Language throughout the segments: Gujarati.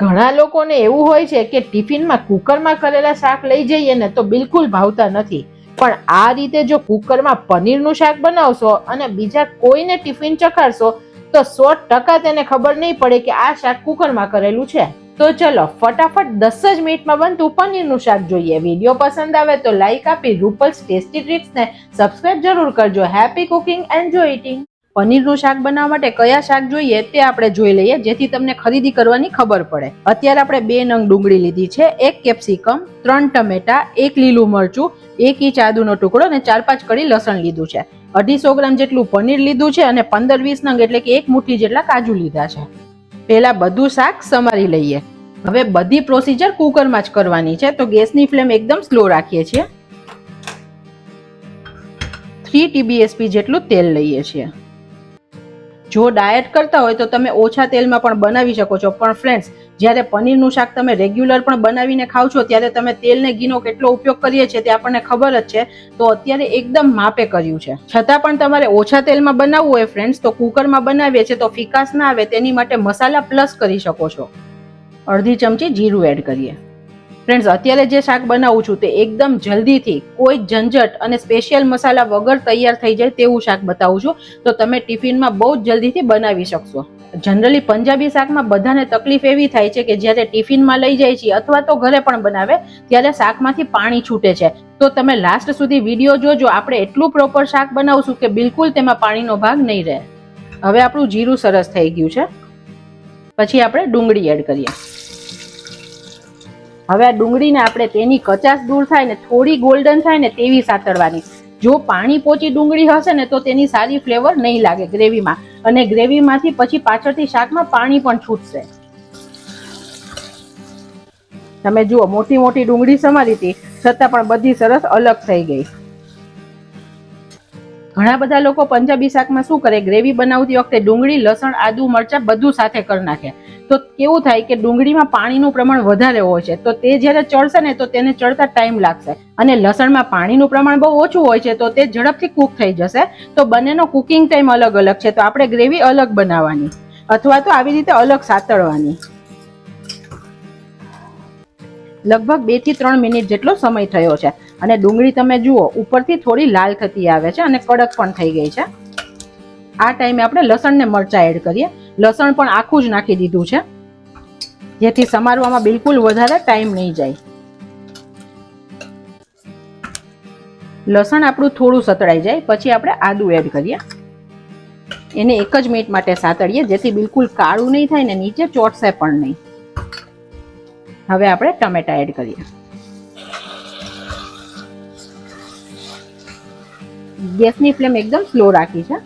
ઘણા લોકોને એવું હોય છે કે ટિફિનમાં કુકરમાં કરેલા શાક લઈ જઈએ ને તો બિલકુલ ભાવતા નથી, પણ આ રીતે જો કુકરમાં પનીરનું શાક બનાવશો અને બીજા કોઈને ટિફિન ચખાડશો તો 100% તેને ખબર નહીં પડે કે આ શાક કુકરમાં કરેલું છે. તો ચલો ફટાફટ 10 જ મિનિટમાં બનતું પનીરનું શાક જોઈએ. વિડીયો પસંદ આવે તો લાઈક આપી રૂપલ્સ ટેસ્ટી ટ્રીક્સને સબસ્ક્રાઇબ જરૂર કરજો. Happy cooking, enjoy eating. પનીરનું શાક બનાવવા માટે કયા શાક જોઈએ તે આપણે જોઈ લઈએ, જેથી તમને ખરીદી કરવાની ખબર પડે. અત્યારે આપણે 2 નંગ ડુંગળી લીધી છે, 1 કેપ્સિકમ, 3 ટમેટા, 1 લીલું મરચું, 1 ઇંચ આદુનો ટુકડો અને 4-5 કળી લસણ લીધું છે. 250 ગ્રામ જેટલું પનીર લીધું છે અને 15-20 નંગ એટલે કે 1 મુઠ્ઠી જેટલા કાજુ લીધા છે. પહેલા બધું શાક સમારી લઈએ. હવે બધી પ્રોસીજર કુકરમાં જ કરવાની છે, તો ગેસની ફ્લેમ એકદમ સ્લો રાખીએ છીએ. 3 TBSP જેટલું તેલ લઈએ છીએ. જો ડાયટ કરતા હોય તો તમે ઓછા તેલમાં પણ બનાવી શકો છો, પણ ફ્રેન્ડ્સ જ્યારે પનીરનું શાક તમે રેગ્યુલર પણ બનાવીને ખાવ છો ત્યારે તમે તેલને ઘીનો કેટલો ઉપયોગ કરીએ છીએ તે આપણને ખબર જ છે, તો અત્યારે એકદમ માપે કર્યું છે. છતાં પણ તમારે ઓછા તેલમાં બનાવવું હોય ફ્રેન્ડ્સ તો કુકરમાં બનાવીએ છીએ તો ફિકાસ ના આવે તેની માટે મસાલા પ્લસ કરી શકો છો. અડધી ચમચી જીરું એડ કરીએ. ફ્રેન્ડ્સ અત્યારે જે શાક બનાવું છું તે એકદમ જલ્દીથી કોઈ ઝંઝટ અને સ્પેશિયલ મસાલા વગર તૈયાર થઈ જાય તેવું શાક બતાવું છું, તો તમે ટિફિનમાં બહુ જ જલ્દીથી બનાવી શકશો. જનરલી પંજાબી શાકમાં બધાને તકલીફ એવી થાય છે કે જ્યારે ટિફિનમાં લઈ જાય છે અથવા તો ઘરે પણ બનાવે ત્યારે શાકમાંથી પાણી છૂટે છે, તો તમે લાસ્ટ સુધી વિડીયો જોજો. આપણે એટલું પ્રોપર શાક બનાવશું કે બિલકુલ તેમાં પાણીનો ભાગ નહીં રહે. હવે આપણું જીરું સરસ થઈ ગયું છે, પછી આપણે ડુંગળી એડ કરીએ. હવે આ ડુંગળીને આપણે તેની કચાશ દૂર થાય ને થોડી ગોલ્ડન થાય ને તેવી સાતળવાની. જો પાણી પોચી ડુંગળી હશે ને તો તેની સારી ફ્લેવર નહીં લાગે ગ્રેવીમાં, અને ગ્રેવીમાંથી પછી પાછળથી શાકમાં પાણી પણ છૂટશે. તમે જુઓ મોટી મોટી ડુંગળી સમારી હતી છતાં પણ બધી સરસ અલગ થઈ ગઈ. ઘણા બધા લોકો પંજાબી શાકમાં શું કરે, ગ્રેવી બનાવતી વખતે ડુંગળી, લસણ, આદુ, મરચાં બધું સાથે કરી નાખે, તો કેવું થાય કે ડુંગળીમાં પાણીનું પ્રમાણ વધારે હોય છે, તો તે જ્યારે ચડશે ને તો તેને ચડતા ટાઈમ લાગશે. અને લસણમાં પાણીનું પ્રમાણ બહુ ઓછું હોય છે તો તે ઝડપથી કૂક થઈ જશે. તો બંનેનો કુકિંગ ટાઈમ અલગ અલગ છે, તો આપણે ગ્રેવી અલગ બનાવવાની અથવા તો આવી રીતે અલગ સાતળવાની. લગભગ 2 થી 3 મિનિટ જેટલો સમય થયો છે અને ડુંગળી તમે જુઓ ઉપરથી થોડી લાલ થતી આવે છે અને કડક પણ થઈ ગઈ છે. આ ટાઈમે આપણે લસણ ને મરચાં એડ કરીએ. લસણ પણ આખું જ નાખી દીધું છે, જેથી સમારવામાં બિલકુલ વધારે ટાઈમ નહીં જાય. લસણ આપણું થોડું સતળાઈ જાય પછી આપણે આદુ એડ કરીએ. એને 1 જ મિનિટ માટે સાતળીએ, જેથી બિલકુલ કાળું નહીં થાય ને નીચે ચોટશે પણ નહીં. હવે આપણે ટમેટા એડ કરીએ. ગેસની ફ્લેમ એકદમ સ્લો રાખી છે.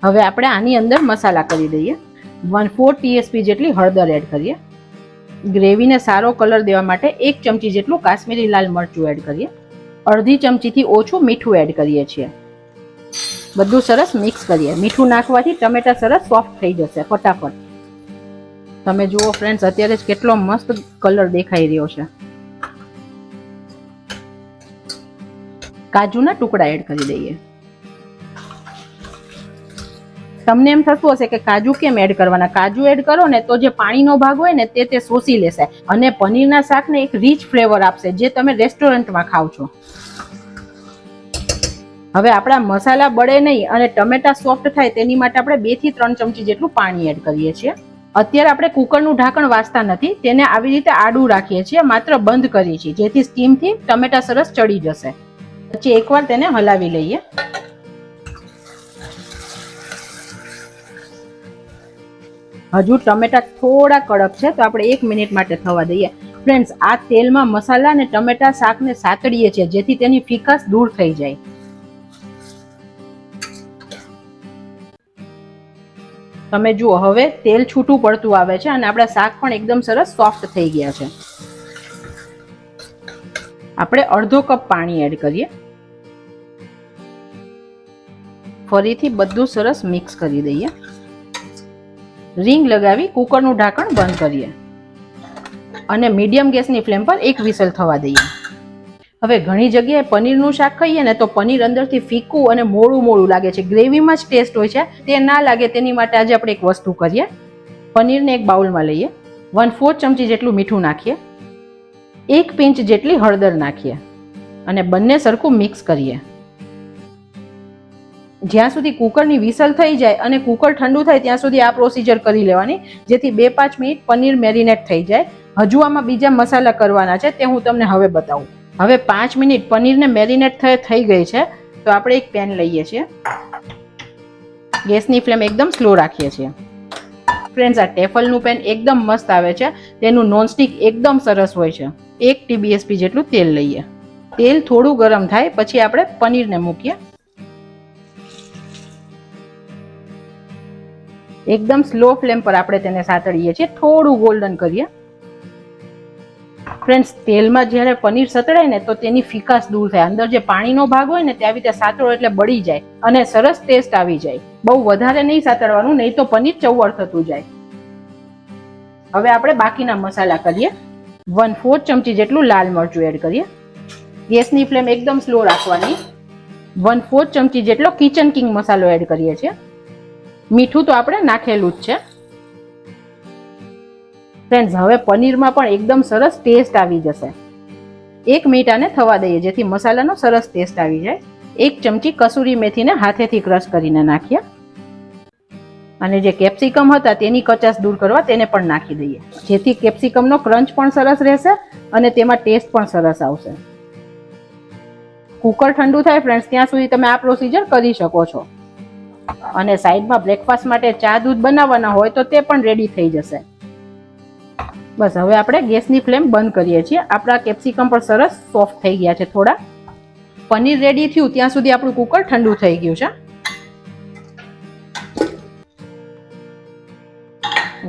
હવે આપણે આની અંદર મસાલા કરી દઈએ. 1/4 TSP જેટલી હળદર એડ કરીએ. ગ્રેવીને સારો કલર દેવા માટે 1 ચમચી જેટલું કાશ્મીરી લાલ મરચું એડ કરીએ. અડધી ચમચીથી ઓછું મીઠું એડ કરીએ છીએ. બધું સરસ મિક્સ કરીએ. મીઠું નાખવાથી ટમેટા સરસ સોફ્ટ થઈ જશે ફટાફટ. તમે જુઓ ફ્રેન્ડ્સ અત્યારે જ કેટલો મસ્ત કલર દેખાઈ રહ્યો છે. કાજુના ટુકડા એડ કરી દઈએ. તમને એમ થતું હશે કે કાજુ કેમ એડ કરવાના? કાજુ એડ કરો ને તો જે પાણીનો ભાગ હોય ને તે શોષી લેશે અને પનીરના શાકને એક રીચ ફ્લેવર આપશે, જે તમે રેસ્ટોરન્ટમાં ખાવ છો. હવે આપણા મસાલા બળે નહીં અને ટમેટા સોફ્ટ થાય તેની માટે આપણે 2 થી 3 ચમચી જેટલું પાણી એડ કરીએ છીએ. અત્યારે આપણે કુકરનું ઢાંકણ વાસતા નથી, તેને આવી રીતે આડું રાખીએ છીએ, માત્ર બંધ કરીએ છીએ, જેથી સ્ટીમથી ટમેટા સરસ ચડી જશે. પછી એકવાર તેને હલાવી લઈએ. હજુ ટમેટા થોડા કડક છે તો આપણે 1 મિનિટ માટે થવા દઈએ. ફ્રેન્ડ્સ આ તેલમાં મસાલા અને ટમેટા શાકને સાતળીએ છીએ, જેથી તેની ફિકાસ દૂર થઈ જાય. તમે જુઓ હવે તેલ છૂટું પડતું આવે છે અને આપણા શાક પણ એકદમ સરસ સોફ્ટ થઈ ગયા છે. આપણે અડધો કપ પાણી એડ કરીએ. ફરીથી બધું સરસ મિક્સ કરી દઈએ. રીંગ લગાવી કુકરનું ઢાંકણ બંધ કરીએ અને મીડિયમ ગેસની ફ્લેમ પર 1 વિસલ થવા દઈએ. હવે ઘણી જગ્યાએ પનીરનું શાક ખાઈએ ને તો પનીર અંદરથી ફીકું અને મોળું મોળું લાગે છે, ગ્રેવીમાં જ ટેસ્ટ હોય છે, તે ના લાગે તેની માટે આજે આપણે એક વસ્તુ કરીએ. પનીરને એક બાઉલમાં લઈએ. 1/4 ચમચી જેટલું મીઠું નાખીએ, 1 પિંચ જેટલી હળદર નાખીએ અને બંને સરખું મિક્સ કરીએ. જ્યાં સુધી કુકરની વિસલ થઈ જાય અને કુકર ઠંડુ થાય ત્યાં સુધી આ પ્રોસિજર કરી લેવાની, જેથી 2-5 મિનિટ પનીર મેરિનેટ થઈ જાય. હજુ આમાં બીજા મસાલા કરવાના છે, તે હું તમને હવે બતાવું. હવે 5 મિનિટ પનીરને મેરિનેટ થઈ ગઈ છે, તો આપણે એક પેન લઈએ છીએ. ગેસની ફ્લેમ એકદમ સ્લો રાખીએ છીએ. ફ્રેન્ડ્સ, આ ટેફલનું પેન એકદમ મસ્ત આવે છે, તેનું નોનસ્ટિક એકદમ સરસ હોય છે. 1 TBSP જેટલું તેલ લઈએ. તેલ થોડું ગરમ થાય પછી આપણે પનીરને મૂકીએ. એકદમ સ્લો ફ્લેમ પર આપણે તેને સાતળીએ છીએ, થોડું ગોલ્ડન કરીએ. ફ્રેન્ડ્સ, તેલમાં જ્યારે પનીર સતળાય ને તો તેની ફિકાશ દૂર થાય. અંદર જે પાણીનો ભાગ હોય ને તે આવી રીતે સાતળો એટલે બળી જાય અને સરસ ટેસ્ટ આવી જાય. બહુ વધારે નહીં સાતળવાનું, નહીં તો પનીર ચવળ થતું જાય. હવે આપણે બાકીના મસાલા કરીએ. 1/4 ચમચી જેટલું લાલ મરચું એડ કરીએ. ગેસની ફ્લેમ એકદમ સ્લો રાખવાની. 1/4 ચમચી જેટલો કિચન કિંગ મસાલો એડ કરીએ છીએ. મીઠું તો આપણે નાખેલું જ છે. ફ્રેન્ડ્સ, હવે પનીરમાં પણ એકદમ સરસ ટેસ્ટ આવી જશે. 1 મિનિટ આને થવા દઈએ જેથી મસાલાનો સરસ ટેસ્ટ આવી જાય. 1 ચમચી કસૂરી મેથીને હાથેથી ક્રશ કરીને નાખીએ અને જે કેપ્સિકમ હતા તેની કચાશ દૂર કરવા તેને પણ નાખી દઈએ, જેથી કેપ્સિકમનો ક્રંચ પણ સરસ રહેશે અને તેમાં ટેસ્ટ પણ સરસ આવશે. કુકર ઠંડુ થાય ફ્રેન્ડ્સ ત્યાં સુધી તમે આ પ્રોસિજર કરી શકો છો. અને સાઈડમાં બ્રેકફાસ્ટ માટે ચા દૂધ બનાવવાના હોય તો તે પણ રેડી થઈ જશે. બસ, હવે આપણે ગેસની ફ્લેમ બંધ કરીએ છીએ. આપણા કેપ્સિકમ પણ સરસ સોફ્ટ થઈ ગયા છે. થોડા પનીર રેડી થયું ત્યાં સુધી આપણું કુકર ઠંડુ થઈ ગયું છે.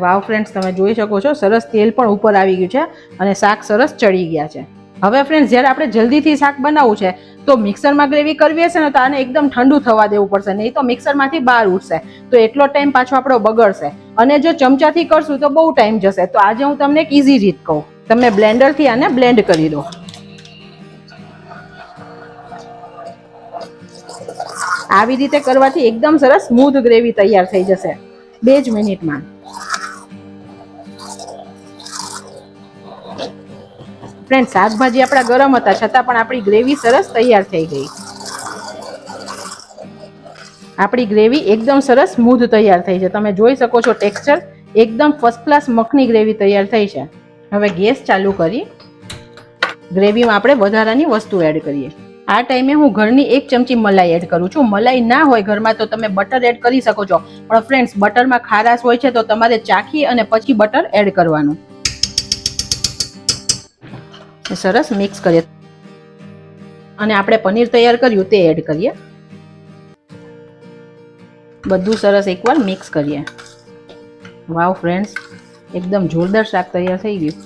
વાવ ફ્રેન્ડ્સ, તમે જોઈ શકો છો સરસ તેલ પણ ઉપર આવી ગયું છે અને શાક સરસ ચડી ગયા છે. હવે ફ્રેન્ડ્સ, જ્યારે આપણે જલ્દીથી શાક બનાવવું છે તો મિક્સરમાં ગ્રેવી કરવી હશે ને તો આને એકદમ ઠંડુ થવા દેવું પડશે, નહીં તો મિક્સરમાંથી બહાર ઉઠશે તો એટલો ટાઈમ પાછો આપણો બગડશે. અને જો ચમચાથી કરશું તો બહુ ટાઈમ જશે. તો આજે હું તમને એક ઇઝી રીત કહું. તમે બ્લેન્ડરથી આને બ્લેન્ડ કરી દો. આવી રીતે કરવાથી એકદમ સરસ સ્મૂધ ગ્રેવી તૈયાર થઈ જશે 2 જ મિનિટમાં. ફ્રેન્ડ, શાકભાજી આપણા ગરમ હતા છતાં પણ આપણી ગ્રેવી સરસ તૈયાર થઈ ગઈ. આપણી ગ્રેવી એકદમ સરસ સ્મૂધ તૈયાર થઈ છે. તમે જોઈ શકો છો ટેક્સચર એકદમ ફર્સ્ટ ક્લાસ મખની ગ્રેવી તૈયાર થઈ છે. હવે ગેસ ચાલુ કરી ગ્રેવીમાં આપણે વધારાની વસ્તુ એડ કરીએ. આ ટાઈમે હું ઘરની 1 ચમચી મલાઈ એડ કરું છું. મલાઈ ના હોય ઘરમાં તો તમે બટર એડ કરી શકો છો, પણ ફ્રેન્ડ્સ બટરમાં ખારાશ હોય છે તો તમારે ચાખી અને પછી બટર એડ કરવાનું. સરસ મિક્સ કરીએ અને આપણે પનીર તૈયાર કર્યું તે એડ કરીએ. બધું સરસ એકવાર મિક્સ કરીએ. વાવ ફ્રેન્ડ્સ, એકદમ જોરદાર શાક તૈયાર થઈ ગયું.